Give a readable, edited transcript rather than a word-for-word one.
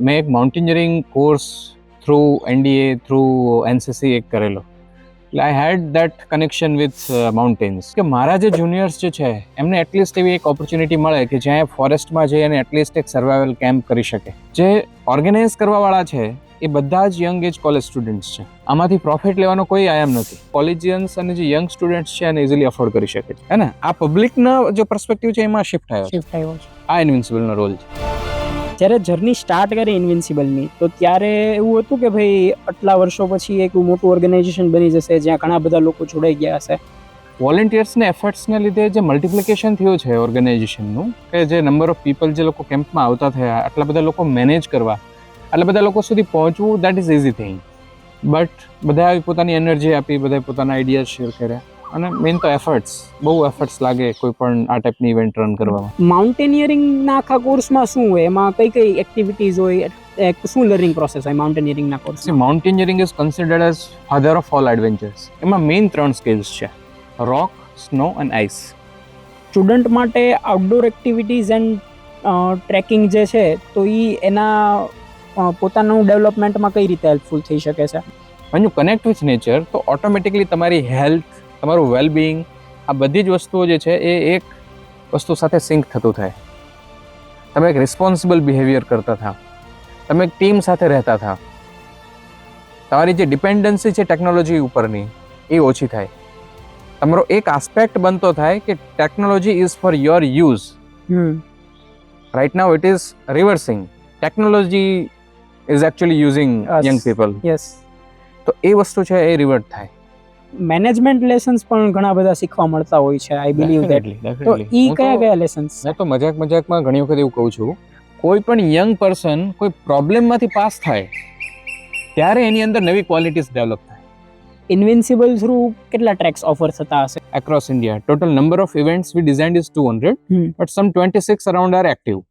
મેં એક mountaineering course through NDA through NCC એક કરેલો, એટલે આઈ હેડ દેટ કનેક્શન વિથ માઉન્ટેન્સ કે મારા જે જુનિયર્સ જે છે એમને એટલીસ્ટ એવી એક ઓપોર્ચ્યુનિટી મળે કે જ્યાં ફોરેસ્ટમાં જઈ અને એટલીસ્ટ એક સર્વાઇવલ કેમ્પ કરી શકે. જે ઓર્ગેનાઇઝ કરવાવાળા છે એ બધા જ યંગ એજ કોલેજ સ્ટુડન્ટ્સ છે. આમાંથી પ્રોફિટ લેવાનો કોઈ આયામ નથી. કોલેજિયન્સ અને જે યંગ સ્ટુડન્ટ્સ છે એને ઇઝીલી અફોર્ડ કરી શકે છે, હે ને. આ પબ્લિકના જે પર્સપેક્ટિવ છે એમાં શિફ્ટ થયો છે. આ ઇન્વિન્સિબલનો રોલ છે. જ્યારે જર્ની સ્ટાર્ટ કરી ઇન્વિન્સિબલની, તો ત્યારે એવું હતું કે ભાઈ આટલા વર્ષો પછી એક મોટું ઓર્ગેનાઇઝેશન બની જશે જ્યાં ઘણા બધા લોકો જોડાઈ ગયા હશે. વોલેન્ટિયર્સને એફર્ટ્સને લીધે જે મલ્ટિપ્લિકેશન થયું છે ઓર્ગેનાઇઝેશનનું, કે જે નંબર ઓફ પીપલ જે લોકો કેમ્પમાં આવતા થયા, આટલા બધા લોકો મેનેજ કરવા, આટલા બધા લોકો સુધી પહોંચવું, that is easy thing. But બધાએ પોતાની એનર્જી આપી, બધાએ પોતાના આઈડિયાઝ શેર કર્યા, અને મેઇન તો બહુ એફર્ટ્સ લાગે કોઈ પણ આ ટાઈપની ઇવેન્ટ રન કરવામાં. માઉન્ટેનિયરિંગના આખા કોર્સમાં શું હોય, એમાં કઈ કઈ એક્ટિવિટીઝ હોય, શું લર્નિંગ પ્રોસેસ હોય માઉન્ટેનિયરિંગના course? Mountaineering is considered as father of all adventures. એમાં મેઇન 3 સ્કિલ્સ છે: rock, snow and ice. Student માટે આઉટડોર એક્ટિવિટીઝ એન્ડ ટ્રેકિંગ જે છે, તો એ એના પોતાનું ડેવલપમેન્ટમાં કઈ રીતે હેલ્પફુલ થઈ શકે છે? when you connect with nature, તો ઓટોમેટિકલી તમારી હેલ્થ, તમારું વેલબિંગ, આ બધી જ વસ્તુઓ જે છે એ એક વસ્તુ સાથે સિંક થતું થાય. તમે એક રિસ્પોન્સિબલ બિહેવિયર કરતા થાવ, તમે એક ટીમ સાથે રહેતા થાવ, તમારી જે ડિપેન્ડન્સી છે ટેકનોલોજી ઉપરની એ ઓછી થાય. તમારો એક આસ્પેક્ટ બનતો થાય કે technology is for your use. Right now it is reversing. Technology is actually using young people. Yes. તો એ વસ્તુ છે એ રિવર્ટ થાય. મેનેજમેન્ટ લેસન્સ પણ ઘણા બધા શીખવા મળતા હોય છે, આઈ બિલીવ ધેટ. તો ઈ કયા લેસન્સ? મેં તો મજાકમાં ઘણી વખત એવું કહું છું, કોઈ પણ યંગ પર્સન કોઈ પ્રોબ્લેમમાંથી પાસ થાય ત્યારે એની અંદર નવી ક્વોલિટીઝ ડેવલપ થાય. ઇન્વિન્સિબલ થ્રુ કેટલા ટ્રેક્સ ઓફર થતા હશે across India? Total number of events we designed is 200, but some 26 around are active.